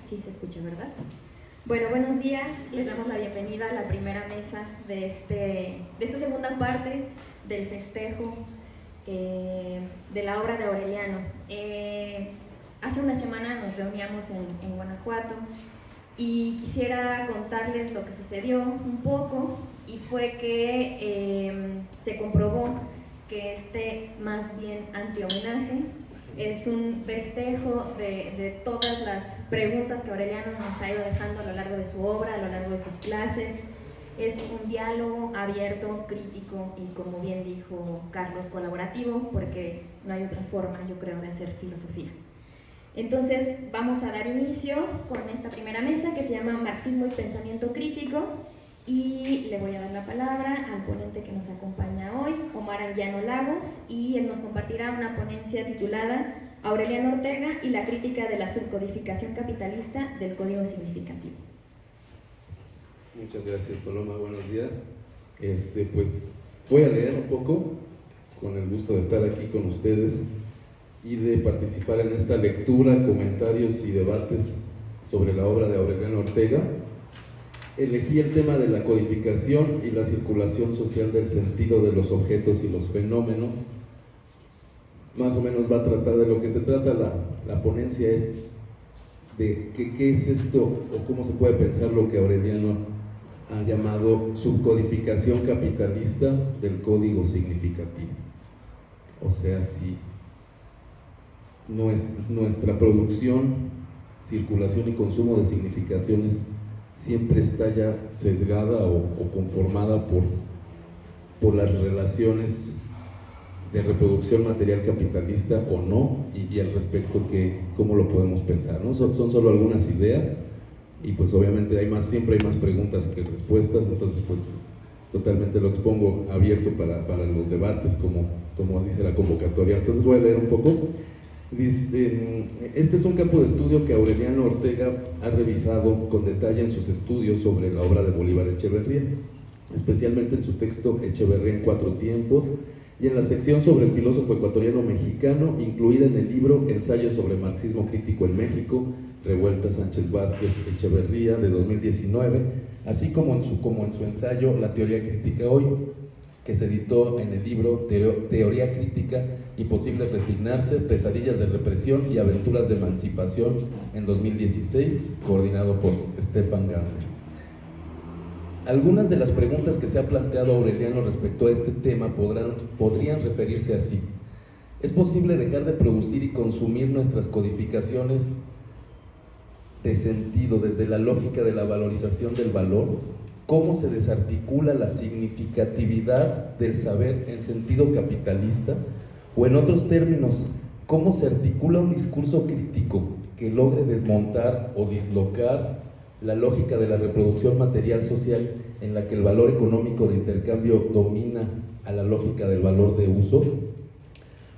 Sí se escucha, ¿verdad? Bueno, buenos días. Les damos la bienvenida a la primera mesa de esta segunda parte del festejo de la obra de Aureliano. Hace una semana nos reuníamos en Guanajuato y quisiera contarles lo que sucedió un poco, y fue que se comprobó que más bien anti-homenaje es un festejo de todas las preguntas que Aureliano nos ha ido dejando a lo largo de su obra, a lo largo de sus clases. Es un diálogo abierto, crítico y, como bien dijo Carlos, colaborativo, porque no hay otra forma, yo creo, de hacer filosofía. Entonces vamos a dar inicio con esta primera mesa que se llama Marxismo y Pensamiento Crítico, y le voy a dar la palabra al ponente que nos acompaña hoy, Omar Anguiano Lagos, y él nos compartirá una ponencia titulada Aureliano Ortega y la crítica de la subcodificación capitalista del código significativo. Muchas gracias, Paloma, buenos días. Pues voy a leer un poco, con el gusto de estar aquí con ustedes y de participar en esta lectura, comentarios y debates sobre la obra de Aureliano Ortega. Elegí el tema de la codificación y la circulación social del sentido de los objetos y los fenómenos. Más o menos va a tratar de lo que se trata la ponencia, es de qué es esto o cómo se puede pensar lo que Aureliano ha llamado subcodificación capitalista del código significativo. O sea, si nuestra producción, circulación y consumo de significaciones siempre está ya sesgada o conformada por las relaciones de reproducción material capitalista o no, y al respecto cómo lo podemos pensar, ¿no? Son solo algunas ideas, y pues obviamente siempre hay más preguntas que respuestas, entonces pues totalmente lo expongo abierto para los debates, como dice la convocatoria. Entonces voy a leer un poco. Dice, este es un campo de estudio que Aureliano Ortega ha revisado con detalle en sus estudios sobre la obra de Bolívar Echeverría, especialmente en su texto Echeverría en 4 tiempos, y en la sección sobre el filósofo ecuatoriano mexicano, incluida en el libro Ensayo sobre marxismo crítico en México, Revuelta Sánchez Vázquez Echeverría, de 2019, así como en su ensayo La teoría crítica hoy, que se editó en el libro Teoría crítica, Imposible resignarse, Pesadillas de represión y aventuras de emancipación, en 2016, coordinado por Stefan Gardner. Algunas de las preguntas que se ha planteado Aureliano respecto a este tema podrían referirse así: ¿es posible dejar de producir y consumir nuestras codificaciones de sentido desde la lógica de la valorización del valor? ¿Cómo se desarticula la significatividad del saber en sentido capitalista? O en otros términos, ¿cómo se articula un discurso crítico que logre desmontar o dislocar la lógica de la reproducción material social en la que el valor económico de intercambio domina a la lógica del valor de uso?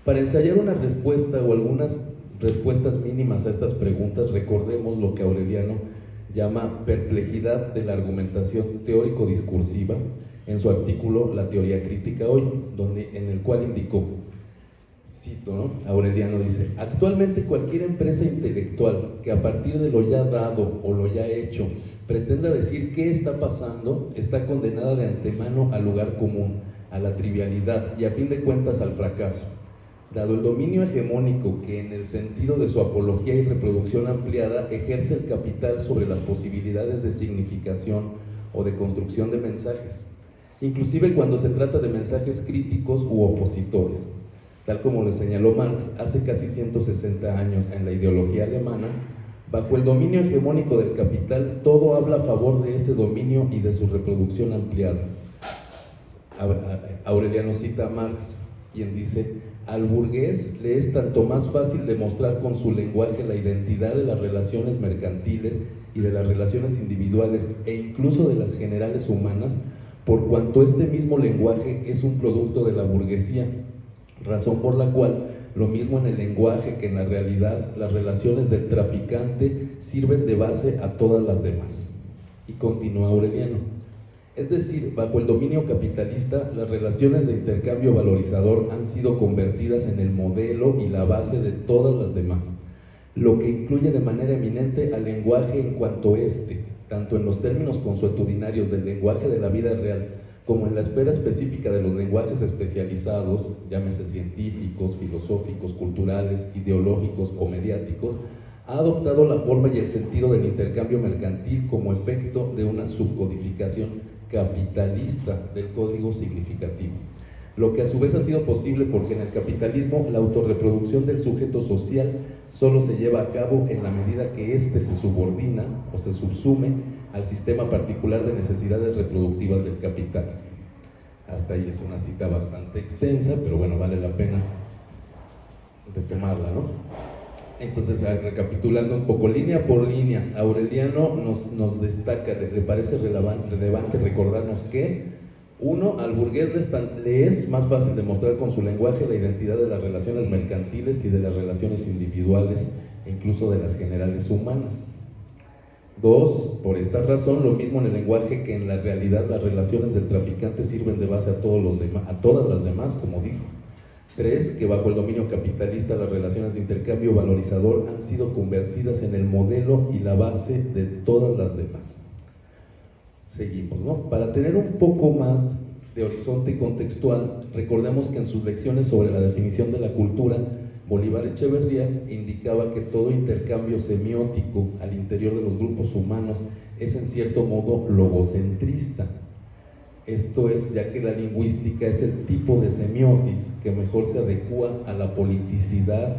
Para ensayar una respuesta o algunas respuestas mínimas a estas preguntas, recordemos lo que Aureliano llama perplejidad de la argumentación teórico-discursiva en su artículo La teoría crítica hoy, en el cual indicó, cito, ¿no? Aureliano dice: actualmente cualquier empresa intelectual que a partir de lo ya dado o lo ya hecho pretenda decir qué está pasando, está condenada de antemano al lugar común, a la trivialidad y a fin de cuentas al fracaso. Dado el dominio hegemónico que en el sentido de su apología y reproducción ampliada ejerce el capital sobre las posibilidades de significación o de construcción de mensajes, inclusive cuando se trata de mensajes críticos u opositores, tal como lo señaló Marx hace casi 160 años en la ideología alemana. Bajo el dominio hegemónico del capital, todo habla a favor de ese dominio y de su reproducción ampliada. Aureliano cita a Marx, quien dice: al burgués le es tanto más fácil demostrar con su lenguaje la identidad de las relaciones mercantiles y de las relaciones individuales e incluso de las generales humanas, por cuanto este mismo lenguaje es un producto de la burguesía, razón por la cual, lo mismo en el lenguaje que en la realidad, las relaciones del traficante sirven de base a todas las demás. Y continúa Aureliano: es decir, bajo el dominio capitalista, las relaciones de intercambio valorizador han sido convertidas en el modelo y la base de todas las demás. lo que incluye de manera eminente al lenguaje en cuanto tanto en los términos consuetudinarios del lenguaje de la vida real, como en la esfera específica de los lenguajes especializados, llámese científicos, filosóficos, culturales, ideológicos o mediáticos, ha adoptado la forma y el sentido del intercambio mercantil como efecto de una subcodificación capitalista del código significativo, lo que a su vez ha sido posible porque en el capitalismo la autorreproducción del sujeto social solo se lleva a cabo en la medida que éste se subordina o se subsume al sistema particular de necesidades reproductivas del capital. Hasta ahí es una cita bastante extensa, pero bueno, vale la pena retomarla, ¿no? Entonces, recapitulando un poco, línea por línea, Aureliano nos destaca, le parece relevante recordarnos que, uno, al burgués le es más fácil demostrar con su lenguaje la identidad de las relaciones mercantiles y de las relaciones individuales, e incluso de las generales humanas. Dos, por esta razón, lo mismo en el lenguaje que en la realidad, las relaciones del traficante sirven de base a todas las demás, como dijo. Tres, que bajo el dominio capitalista las relaciones de intercambio valorizador han sido convertidas en el modelo y la base de todas las demás. Seguimos, ¿no? Para tener un poco más de horizonte contextual, recordemos que en sus lecciones sobre la definición de la cultura, Bolívar Echeverría indicaba que todo intercambio semiótico al interior de los grupos humanos es en cierto modo logocentrista. Esto es, ya que la lingüística es el tipo de semiosis que mejor se adecua a la politicidad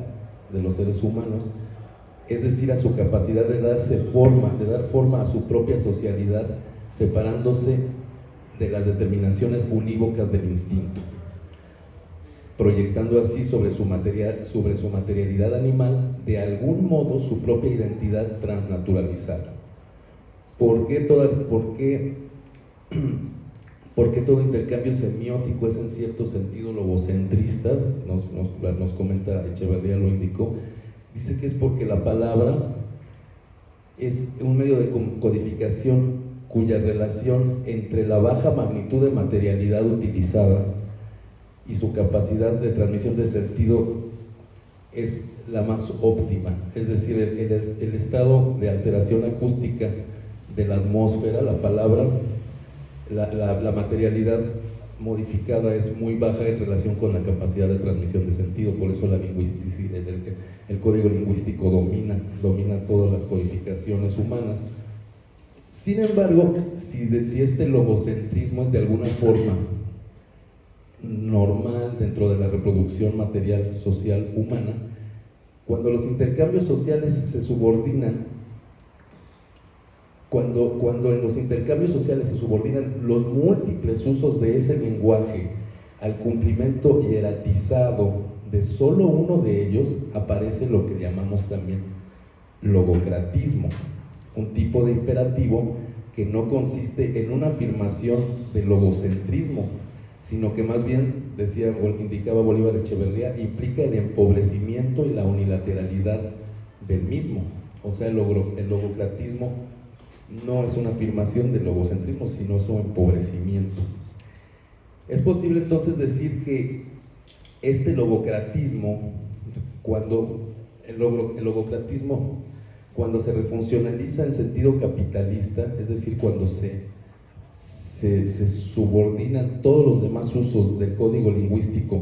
de los seres humanos, es decir, a su capacidad de dar forma a su propia socialidad, separándose de las determinaciones unívocas del instinto, proyectando así sobre su materialidad animal, de algún modo, su propia identidad transnaturalizada. ¿Por qué todo intercambio semiótico es en cierto sentido logocentrista? Nos comenta Echeverría, lo indicó. Dice que es porque la palabra es un medio de codificación cuya relación entre la baja magnitud de materialidad utilizada y su capacidad de transmisión de sentido es la más óptima, es decir, el estado de alteración acústica de la atmósfera, la palabra, la materialidad modificada es muy baja en relación con la capacidad de transmisión de sentido, por eso el código lingüístico domina todas las codificaciones humanas. Sin embargo, si este logocentrismo es de alguna forma normal dentro de la reproducción material social humana, cuando los intercambios sociales se subordinan, cuando en los intercambios sociales se subordinan los múltiples usos de ese lenguaje al cumplimiento hieratizado de solo uno de ellos, aparece lo que llamamos también logocratismo, un tipo de imperativo que no consiste en una afirmación del logocentrismo, sino que más bien, indicaba Bolívar Echeverría, implica el empobrecimiento y la unilateralidad del mismo. O sea, el logocratismo no es una afirmación del logocentrismo, sino su empobrecimiento. Es posible entonces decir que este logocratismo, el logocratismo, cuando se refuncionaliza en sentido capitalista, es decir, cuando se subordinan todos los demás usos del código lingüístico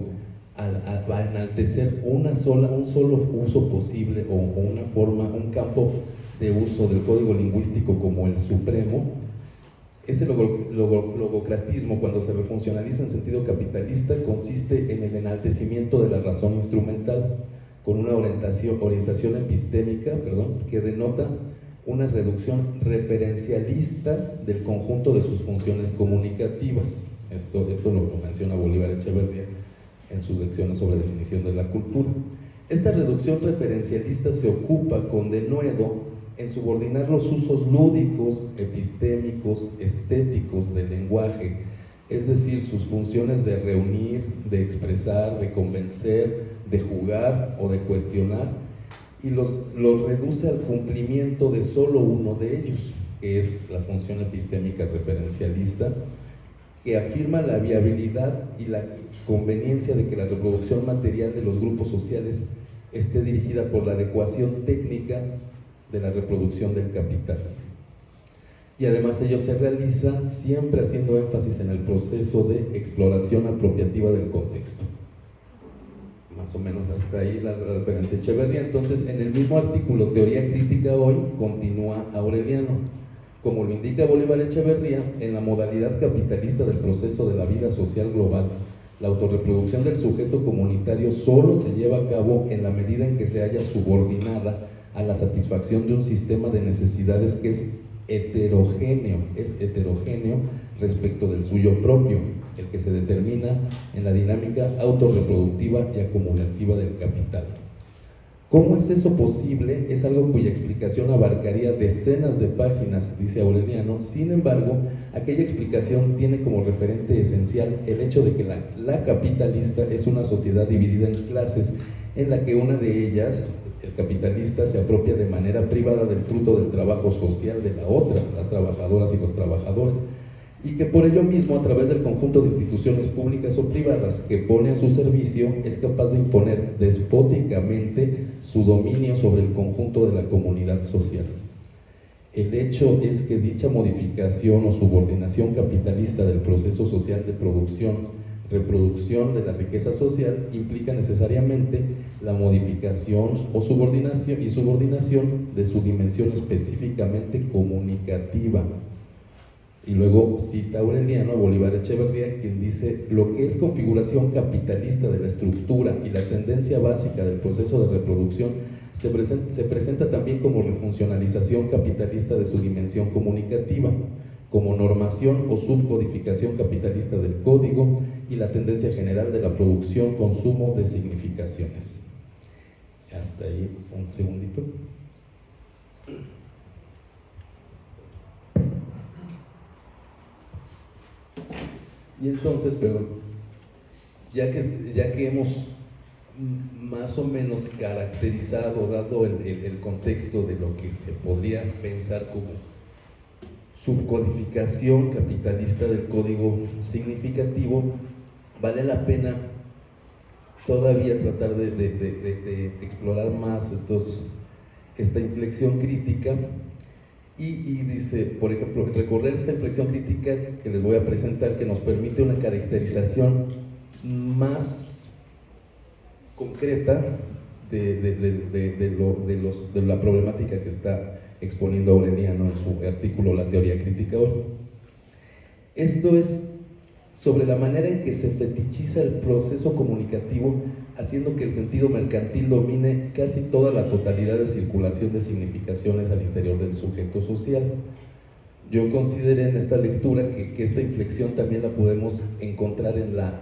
a enaltecer un solo uso posible o una forma, un campo de uso del código lingüístico como el supremo, ese logocratismo, cuando se refuncionaliza en sentido capitalista, consiste en el enaltecimiento de la razón instrumental, con una orientación epistémica, que denota una reducción referencialista del conjunto de sus funciones comunicativas. Esto lo menciona Bolívar Echeverría en sus lecciones sobre definición de la cultura. Esta reducción referencialista se ocupa con denuedo en subordinar los usos lúdicos, epistémicos, estéticos del lenguaje, es decir, sus funciones de reunir, de expresar, de convencer, de jugar o de cuestionar, y los reduce al cumplimiento de solo uno de ellos, que es la función epistémica referencialista, que afirma la viabilidad y la conveniencia de que la reproducción material de los grupos sociales esté dirigida por la adecuación técnica de la reproducción del capital. Y además ello se realiza siempre haciendo énfasis en el proceso de exploración apropiativa del contexto. Más o menos hasta ahí la referencia a Echeverría. Entonces, en el mismo artículo Teoría Crítica Hoy, continúa Aureliano. Como lo indica Bolívar Echeverría, en la modalidad capitalista del proceso de la vida social global, la autorreproducción del sujeto comunitario solo se lleva a cabo en la medida en que se haya subordinada a la satisfacción de un sistema de necesidades que es heterogéneo respecto del suyo propio, el que se determina en la dinámica autorreproductiva y acumulativa del capital. ¿Cómo es eso posible? Es algo cuya explicación abarcaría decenas de páginas, dice Aureliano. Sin embargo, aquella explicación tiene como referente esencial el hecho de que la capitalista es una sociedad dividida en clases, en la que una de ellas, el capitalista, se apropia de manera privada del fruto del trabajo social de la otra, las trabajadoras y los trabajadores, y que por ello mismo, a través del conjunto de instituciones públicas o privadas que pone a su servicio, es capaz de imponer despóticamente su dominio sobre el conjunto de la comunidad social. El hecho es que dicha modificación o subordinación capitalista del proceso social de reproducción de la riqueza social implica necesariamente la modificación o subordinación de su dimensión específicamente comunicativa. Y luego cita Aureliano a Bolívar Echeverría, quien dice: lo que es configuración capitalista de la estructura y la tendencia básica del proceso de reproducción se presenta también como refuncionalización capitalista de su dimensión comunicativa, como normación o subcodificación capitalista del código y la tendencia general de la producción, consumo de significaciones. Hasta ahí, un segundito. Y entonces, ya que hemos más o menos caracterizado, dado el contexto de lo que se podría pensar como subcodificación capitalista del código significativo, vale la pena todavía tratar de explorar más esta inflexión crítica. Y dice, por ejemplo, recorrer esta inflexión crítica que les voy a presentar, que nos permite una caracterización más concreta de la problemática que está exponiendo Aureliano en su artículo La Teoría Crítica Hoy. Esto es sobre la manera en que se fetichiza el proceso comunicativo, haciendo que el sentido mercantil domine casi toda la totalidad de circulación de significaciones al interior del sujeto social. Yo consideré en esta lectura que esta inflexión también la podemos encontrar en la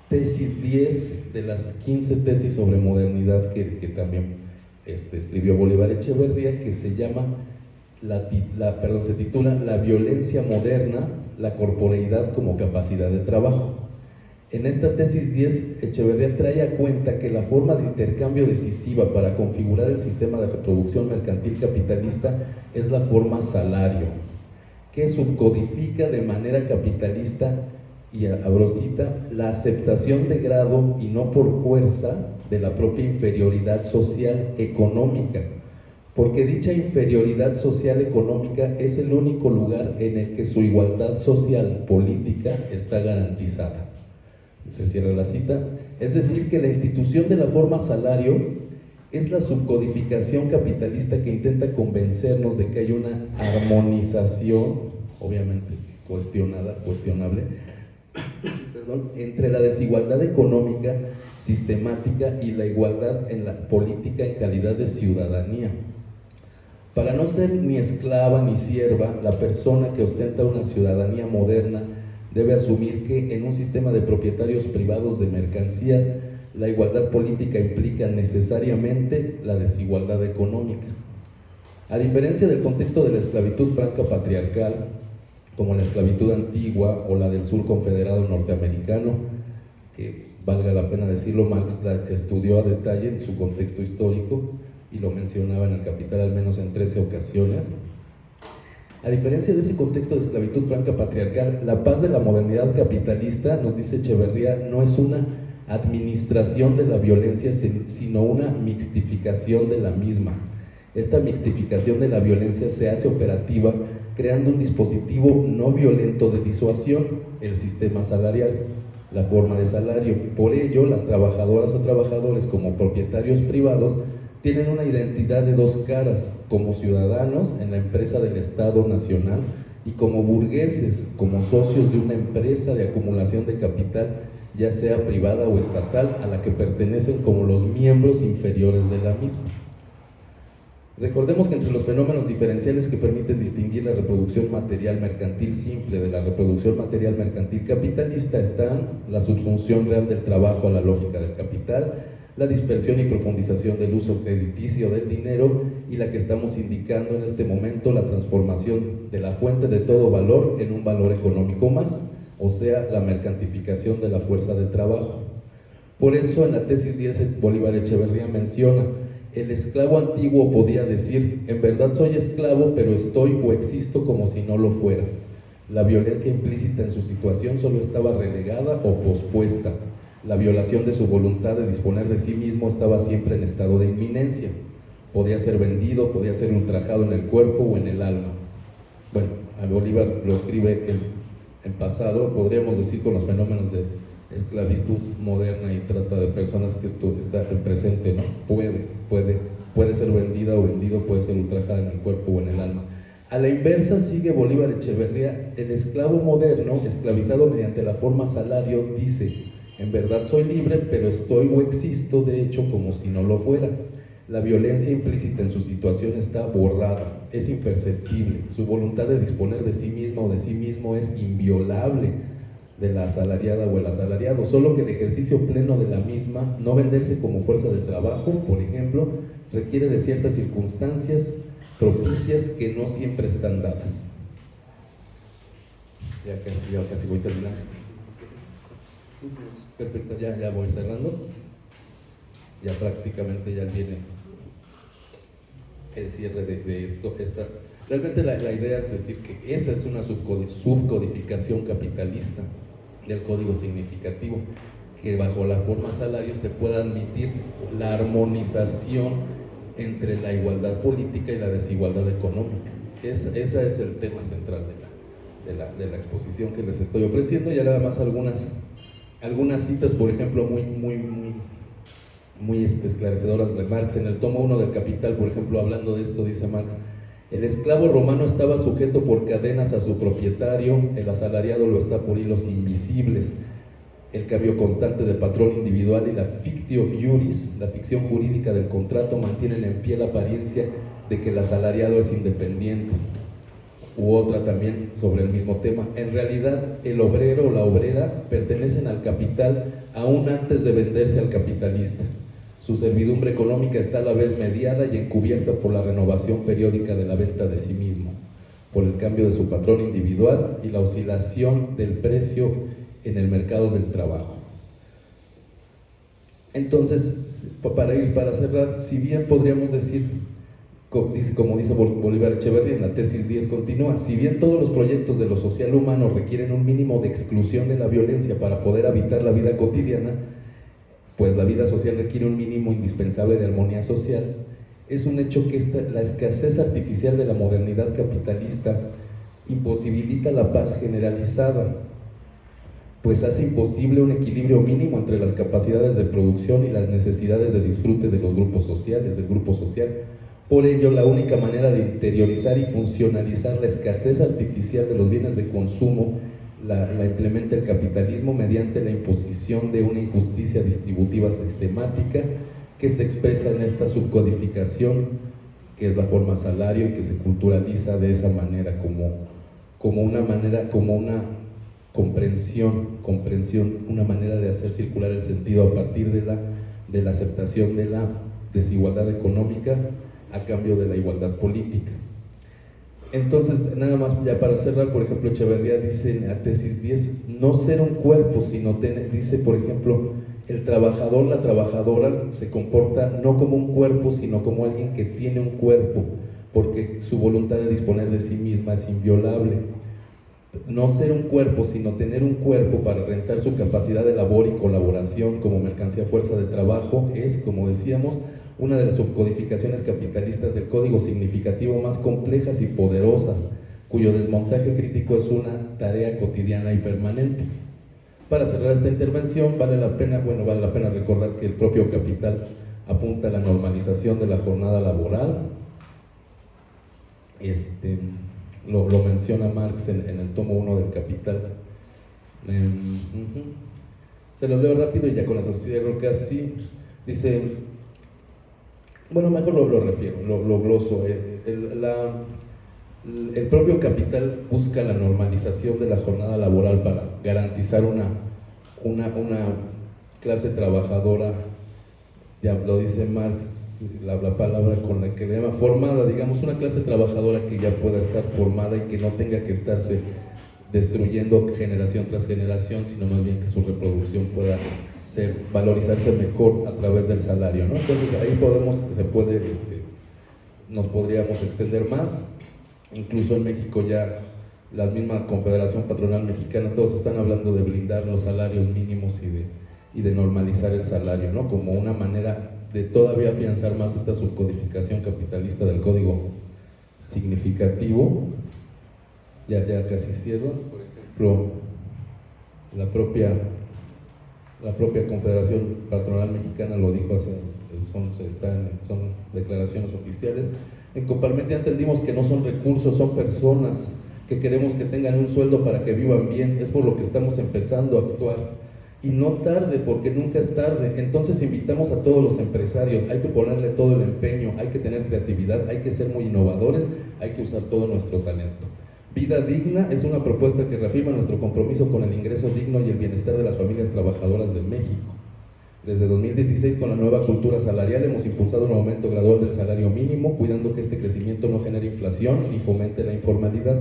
tesis 10 de las 15 tesis sobre modernidad que también escribió Bolívar Echeverría, que se llama, se titula La violencia moderna, la corporeidad como capacidad de trabajo. En esta tesis 10, Echeverría trae a cuenta que la forma de intercambio decisiva para configurar el sistema de reproducción mercantil capitalista es la forma salario, que subcodifica de manera capitalista, y abro cita, la aceptación de grado y no por fuerza de la propia inferioridad social económica, porque dicha inferioridad social económica es el único lugar en el que su igualdad social política está garantizada. Se cierra la cita. Es decir, que la institución de la forma salario es la subcodificación capitalista que intenta convencernos de que hay una armonización, obviamente cuestionable, entre la desigualdad económica sistemática y la igualdad en la política en calidad de ciudadanía. Para no ser ni esclava ni sierva, la persona que ostenta una ciudadanía moderna debe asumir que en un sistema de propietarios privados de mercancías, la igualdad política implica necesariamente la desigualdad económica. A diferencia del contexto de la esclavitud franca patriarcal, como la esclavitud antigua o la del sur confederado norteamericano, que valga la pena decirlo, Marx la estudió a detalle en su contexto histórico y lo mencionaba en El Capital al menos en 13 ocasiones. A diferencia de ese contexto de esclavitud franca patriarcal, la paz de la modernidad capitalista, nos dice Echeverría, no es una administración de la violencia, sino una mixtificación de la misma. Esta mixtificación de la violencia se hace operativa creando un dispositivo no violento de disuasión, el sistema salarial, la forma de salario. Por ello, las trabajadoras o trabajadores como propietarios privados tienen una identidad de dos caras, como ciudadanos en la empresa del Estado Nacional y como burgueses, como socios de una empresa de acumulación de capital, ya sea privada o estatal, a la que pertenecen como los miembros inferiores de la misma. Recordemos que entre los fenómenos diferenciales que permiten distinguir la reproducción material mercantil simple de la reproducción material mercantil capitalista están la subsunción real del trabajo a la lógica del capital, la dispersión y profundización del uso crediticio del dinero y la que estamos indicando en este momento, la transformación de la fuente de todo valor en un valor económico más, o sea, la mercantificación de la fuerza de trabajo. Por eso en la tesis 10 Bolívar Echeverría menciona: el esclavo antiguo podía decir, en verdad soy esclavo, pero estoy o existo como si no lo fuera. La violencia implícita en su situación solo estaba relegada o pospuesta. La violación de su voluntad de disponer de sí mismo estaba siempre en estado de inminencia. Podía ser vendido, podía ser ultrajado en el cuerpo o en el alma. Bueno, a Bolívar lo escribe en pasado, podríamos decir con los fenómenos de esclavitud moderna y trata de personas, que esto está en presente, ¿no? Puede ser vendida o vendido, puede ser ultrajada en el cuerpo o en el alma. A la inversa sigue Bolívar Echeverría: el esclavo moderno, esclavizado mediante la forma salario, dice, en verdad soy libre, pero estoy o existo de hecho como si no lo fuera. La violencia implícita en su situación está borrada, es imperceptible, su voluntad de disponer de sí misma o de sí mismo es inviolable de la asalariada o el asalariado, solo que el ejercicio pleno de la misma, no venderse como fuerza de trabajo, por ejemplo, requiere de ciertas circunstancias propicias que no siempre están dadas. Ya casi voy terminando. Perfecto, ya voy cerrando. Ya prácticamente ya viene el cierre de esto. Realmente la idea es decir que esa es una subcodificación capitalista del código significativo, que bajo la forma salario se pueda admitir la armonización entre la igualdad política y la desigualdad económica. Ese es el tema central de la exposición que les estoy ofreciendo. Y nada más algunas citas, por ejemplo, muy esclarecedoras de Marx. En el tomo 1 del Capital, por ejemplo, hablando de esto, dice Marx: el esclavo romano estaba sujeto por cadenas a su propietario, el asalariado lo está por hilos invisibles. El cambio constante de patrón individual y la fictio iuris, la ficción jurídica del contrato, mantienen en pie la apariencia de que el asalariado es independiente. U otra también sobre el mismo tema: en realidad el obrero o la obrera pertenecen al capital aún antes de venderse al capitalista. Su servidumbre económica está a la vez mediada y encubierta por la renovación periódica de la venta de sí mismo, por el cambio de su patrón individual y la oscilación del precio en el mercado del trabajo. Entonces, para cerrar, si bien podríamos decir, como dice Bolívar Echeverría en la tesis 10, continúa: si bien todos los proyectos de lo social humano requieren un mínimo de exclusión de la violencia para poder habitar la vida cotidiana, pues la vida social requiere un mínimo indispensable de armonía social, es un hecho que la escasez artificial de la modernidad capitalista imposibilita la paz generalizada, pues hace imposible un equilibrio mínimo entre las capacidades de producción y las necesidades de disfrute de los grupos sociales, del grupo social. Por ello, la única manera de interiorizar y funcionalizar la escasez artificial de los bienes de consumo la implementa el capitalismo mediante la imposición de una injusticia distributiva sistemática que se expresa en esta subcodificación, que es la forma salario, y que se culturaliza de esa manera como una comprensión, una manera de hacer circular el sentido a partir de la aceptación de la desigualdad económica a cambio de la igualdad política. Entonces, nada más ya para cerrar, por ejemplo, Echeverría dice en la tesis 10, no ser un cuerpo, sino dice, por ejemplo, el trabajador, la trabajadora se comporta no como un cuerpo, sino como alguien que tiene un cuerpo, porque su voluntad de disponer de sí misma es inviolable. no ser un cuerpo, sino tener un cuerpo para rentar su capacidad de labor y colaboración como mercancía fuerza de trabajo, es, como decíamos, una de las subcodificaciones capitalistas del código significativo más complejas y poderosas, cuyo desmontaje crítico es una tarea cotidiana y permanente. Para cerrar esta intervención, vale la pena recordar que el propio Capital apunta a la normalización de la jornada laboral. Lo menciona Marx en el tomo 1 del Capital. Se los leo rápido y ya con eso cierro casi. Dice, bueno, mejor lo refiero, lo gloso. El propio Capital busca la normalización de la jornada laboral para garantizar una clase trabajadora, ya lo dice Marx, la palabra con la que le llama formada, digamos, una clase trabajadora que ya pueda estar formada y que no tenga que estarse destruyendo generación tras generación, sino más bien que su reproducción pueda valorizarse mejor a través del salario, ¿no? Entonces ahí nos podríamos extender más. Incluso en México ya la misma Confederación Patronal Mexicana, todos están hablando de blindar los salarios mínimos y de normalizar el salario, ¿no? Como una manera de todavía afianzar más esta subcodificación capitalista del código significativo. Ya casi cierro. Por ejemplo, la propia Confederación Patronal Mexicana lo dijo son declaraciones oficiales. En Coparmex ya entendimos que no son recursos, son personas que queremos que tengan un sueldo para que vivan bien. Es por lo que estamos empezando a actuar. Y no tarde, porque nunca es tarde. Entonces invitamos a todos los empresarios, hay que ponerle todo el empeño, hay que tener creatividad, hay que ser muy innovadores, hay que usar todo nuestro talento. Vida digna es una propuesta que reafirma nuestro compromiso con el ingreso digno y el bienestar de las familias trabajadoras de México. Desde 2016, con la nueva cultura salarial, hemos impulsado un aumento gradual del salario mínimo, cuidando que este crecimiento no genere inflación ni fomente la informalidad.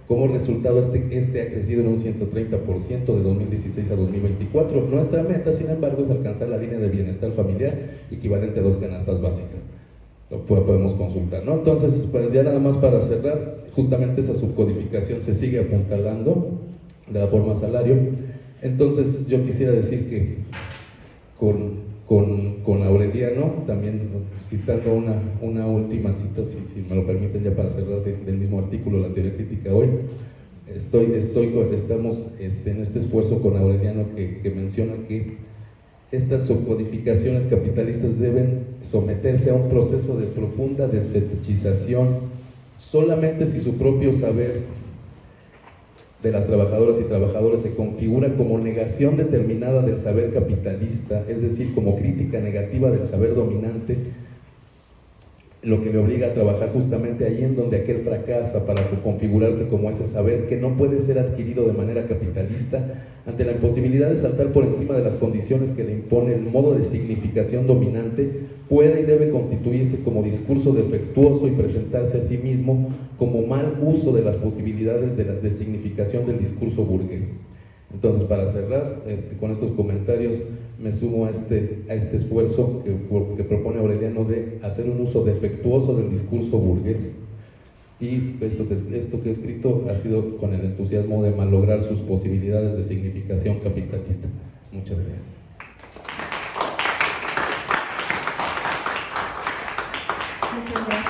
Como resultado, este ha crecido en un 130% de 2016 a 2024. Nuestra meta, sin embargo, es alcanzar la línea de bienestar familiar equivalente a 2 canastas básicas. Lo podemos consultar, ¿no? Entonces, pues ya nada más para cerrar, justamente esa subcodificación se sigue apuntalando de la forma salario. Entonces, yo quisiera decir que con Aureliano, también citando una última cita, si me lo permiten ya para cerrar del mismo artículo, la teoría crítica hoy, estamos en este esfuerzo con Aureliano que menciona que estas subcodificaciones capitalistas deben someterse a un proceso de profunda desfetichización, solamente si su propio saber de las trabajadoras y trabajadores se configura como negación determinada del saber capitalista, es decir, como crítica negativa del saber dominante, lo que le obliga a trabajar justamente ahí en donde aquel fracasa para configurarse como ese saber que no puede ser adquirido de manera capitalista ante la imposibilidad de saltar por encima de las condiciones que le impone el modo de significación dominante, puede y debe constituirse como discurso defectuoso y presentarse a sí mismo como mal uso de las posibilidades de significación del discurso burgués. Entonces, para cerrar, con estos comentarios me sumo a este esfuerzo que propone Aureliano de hacer un uso defectuoso del discurso burgués. Y esto que he escrito ha sido con el entusiasmo de malograr sus posibilidades de significación capitalista. Muchas gracias. Muchas gracias.